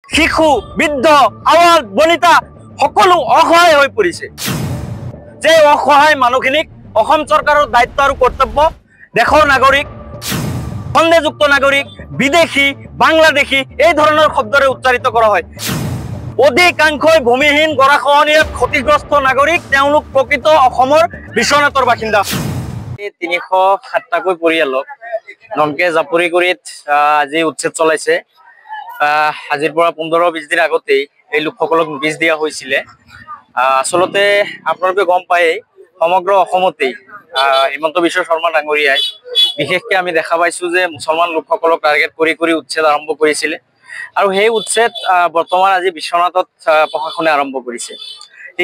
শিশু বৃদ্ধ আৱাল বনিতা সকলো অসহায় হৈ পৰিছে। যে অসহায় মানুহখিনিক অসম চৰকাৰৰ দায়িত্ব আৰু কৰ্তব্য দেশৰ নাগৰিক সন্দেহযুক্ত নাগৰিক বিদেশী বাংলাদেশী এই ধৰণৰ শব্দৰে উচ্চাৰিত কৰা হয়। অধিকাংশই ভূমিহীন গৰাখহনীয়াত ক্ষতিগ্ৰস্ত নাগৰিক তেওঁলোক প্ৰকৃত অসমৰ বিশ্বনাথৰ বাসিন্দা। ৩০৭টাকৈ পৰিয়ালক নমকে জাপৰিগুৰিত আজি উচ্ছেদ চলাইছে। আজিৰ পৰা ১৫-২০ দিন আগতেই এই লোকসকলক নোটিছ দিয়া হৈছিলে। আচলতে আপোনালোকে গম পায়েই সমগ্ৰ অসমতেই হিমন্ত বিশ্ব শৰ্মা ডাঙৰীয়াই বিশেষকৈ আমি দেখা পাইছোঁ যে মুছলমান লোকসকলক টাৰ্গেট কৰি কৰি উচ্ছেদ আৰম্ভ কৰিছিলে আৰু সেই উচ্ছেদ বৰ্তমান আজি বিশ্বনাথত প্ৰশাসনে আৰম্ভ কৰিছে।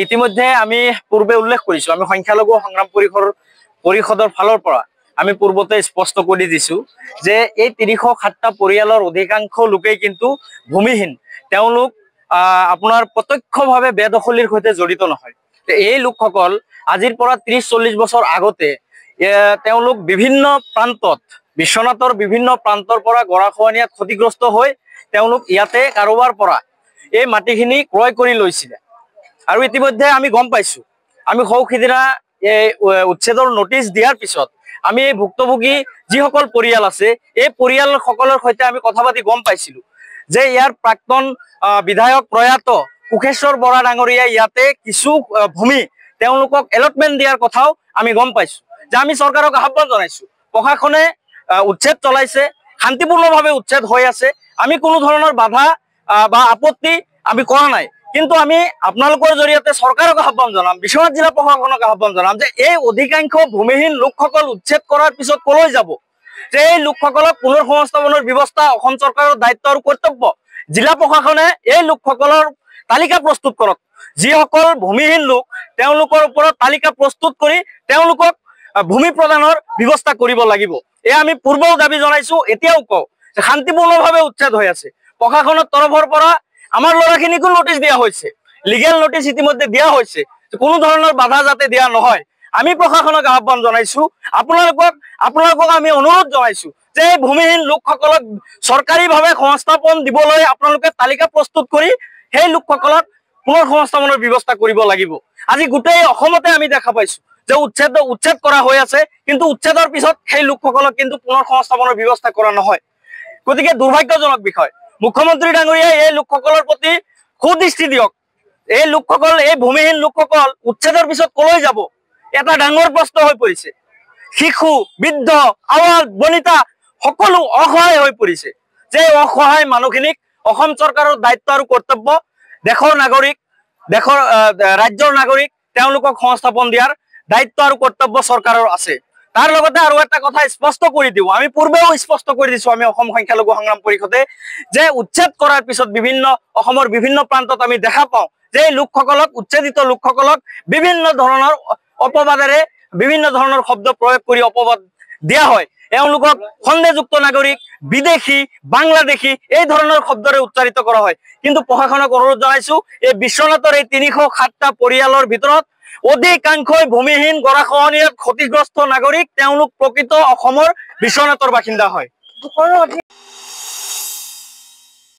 ইতিমধ্যে আমি পূৰ্বে উল্লেখ কৰিছোঁ, আমি সংখ্যালঘু সংগ্ৰাম পৰিষদৰ ফালৰ পৰা আমি পূৰ্বতে স্পষ্ট কৰি দিছোঁ যে এই ৩০৭টা পৰিয়ালৰ অধিকাংশ লোকেই কিন্তু ভূমিহীন। তেওঁলোক আপোনাৰ প্ৰত্যক্ষভাৱে বেদখলীৰ সৈতে জড়িত নহয়। এই লোকসকল আজিৰ পৰা ৩০-৪০ বছৰ আগতে তেওঁলোক বিভিন্ন প্ৰান্তত বিশ্বনাথৰ বিভিন্ন প্ৰান্তৰ পৰা গৰাখহনীয়াত ক্ষতিগ্ৰস্ত হৈ তেওঁলোক ইয়াতে কাৰোবাৰ পৰা এই মাটিখিনি ক্ৰয় কৰি লৈছিলে আৰু ইতিমধ্যে আমি গম পাইছোঁ, আমি সিদিনা এই উচ্ছেদৰ নোটিছ দিয়াৰ পিছত আমি এই ভুক্তভোগী যিসকল পৰিয়াল আছে এই পৰিয়ালসকলৰ সৈতে আমি কথা পাতি গম পাইছিলোঁ যে ইয়াৰ প্ৰাক্তন বিধায়ক প্ৰয়াত কোষেশ্বৰ বৰা ডাঙৰীয়াই ইয়াতে কিছু ভূমি তেওঁলোকক এলটমেণ্ট দিয়াৰ কথাও আমি গম পাইছোঁ। যে আমি চৰকাৰক আহ্বান জনাইছোঁ, প্ৰশাসনে উচ্ছেদ চলাইছে, শান্তিপূৰ্ণভাৱে উচ্ছেদ হৈ আছে, আমি কোনো ধৰণৰ বাধা বা আপত্তি আমি কৰা নাই, কিন্তু আমি আপোনালোকৰ জৰিয়তে চৰকাৰক আহ্বান জনাম, বিশ্বনাথ জিলা প্ৰশাসনক আহ্বান জনাম যে এই অধিকাংশ ভূমিহীন লোকসকল উচ্ছেদ কৰাৰ পিছত কলৈ যাব। যে এই লোকসকলক পুনৰ সংস্থাপনৰ ব্যৱস্থা অসম চৰকাৰৰ দায়িত্ব আৰু কৰ্তব্য। জিলা প্ৰশাসনে এই লোকসকলৰ তালিকা প্ৰস্তুত কৰক। যিসকল ভূমিহীন লোক তেওঁলোকৰ ওপৰত তালিকা প্ৰস্তুত কৰি তেওঁলোকক ভূমি প্ৰদানৰ ব্যৱস্থা কৰিব লাগিব। এয়া আমি পূৰ্বেও দাবী জনাইছোঁ, এতিয়াও কওঁ যে শান্তিপূৰ্ণভাৱে উচ্ছেদ হৈ আছে। প্ৰশাসনৰ তৰফৰ পৰা আমাৰ ল'ৰাখিনিকো নোটিছ দিয়া হৈছে, লিগেল নোটিছ ইতিমধ্যে দিয়া হৈছে, কোনো ধৰণৰ বাধা যাতে দিয়া নহয়। আমি প্ৰশাসনক আহ্বান জনাইছোঁ, আপোনালোকক আমি অনুৰোধ জনাইছোঁ যে এই ভূমিহীন লোকসকলক চৰকাৰীভাৱে সংস্থাপন দিবলৈ আপোনালোকে তালিকা প্ৰস্তুত কৰি সেই লোকসকলক পুনৰ সংস্থাপনৰ ব্যৱস্থা কৰিব লাগিব। আজি গোটেই অসমতে আমি দেখা পাইছোঁ যে উচ্ছেদ কৰা হৈ আছে, কিন্তু উচ্ছেদৰ পিছত সেই লোকসকলক কিন্তু পুনৰ সংস্থাপনৰ ব্যৱস্থা কৰা নহয়। গতিকে দুৰ্ভাগ্যজনক বিষয়। মুখ্যমন্ত্ৰী ডাঙৰীয়াই এই লোকসকলৰ প্ৰতি সুদৃষ্টি দিয়ক। এই লোকসকল, এই ভূমিহীন লোকসকল উচ্ছেদৰ পিছত কলৈ যাব এটা ডাঙৰ প্ৰশ্ন হৈ পৰিছে। শিশু বৃদ্ধ আৱাল বনিতা সকলো অসহায় হৈ পৰিছে। যে অসহায় মানুহখিনিক অসম চৰকাৰৰ দায়িত্ব আৰু কৰ্তব্য দেশৰ নাগৰিক ৰাজ্যৰ নাগৰিক তেওঁলোকক সংস্থাপন দিয়াৰ দায়িত্ব আৰু কৰ্তব্য চৰকাৰৰ আছে। তাৰ লগতে আৰু এটা কথা স্পষ্ট কৰি দিওঁ, আমি পূৰ্বেও স্পষ্ট কৰি দিছোঁ, আমি অসম সংখ্যালঘু সংগ্ৰাম পৰিষদে যে উচ্ছেদ কৰাৰ পিছত অসমৰ বিভিন্ন প্ৰান্তত আমি দেখা পাওঁ যে এই লোকসকলক, উচ্ছেদিত লোকসকলক বিভিন্ন ধৰণৰ অপবাদেৰে বিভিন্ন ধৰণৰ শব্দ প্ৰয়োগ কৰি অপবাদ দিয়া হয়। এওঁলোকক সন্দেহযুক্ত নাগৰিক বিদেশী বাংলাদেশী এই ধৰণৰ শব্দৰে উচ্চাৰিত কৰা হয়। কিন্তু প্ৰশাসনক অনুৰোধ জনাইছোঁ, এই বিশ্বনাথৰ এই ৩০৭টা পৰিয়ালৰ ভিতৰত অধিকাংশই ভূমিহীন গৰাখহনীয়াত ক্ষতিগ্ৰস্ত নাগৰিক তেওঁলোক প্ৰকৃত অসমৰ বিশ্বনাথৰ বাসিন্দা হয়।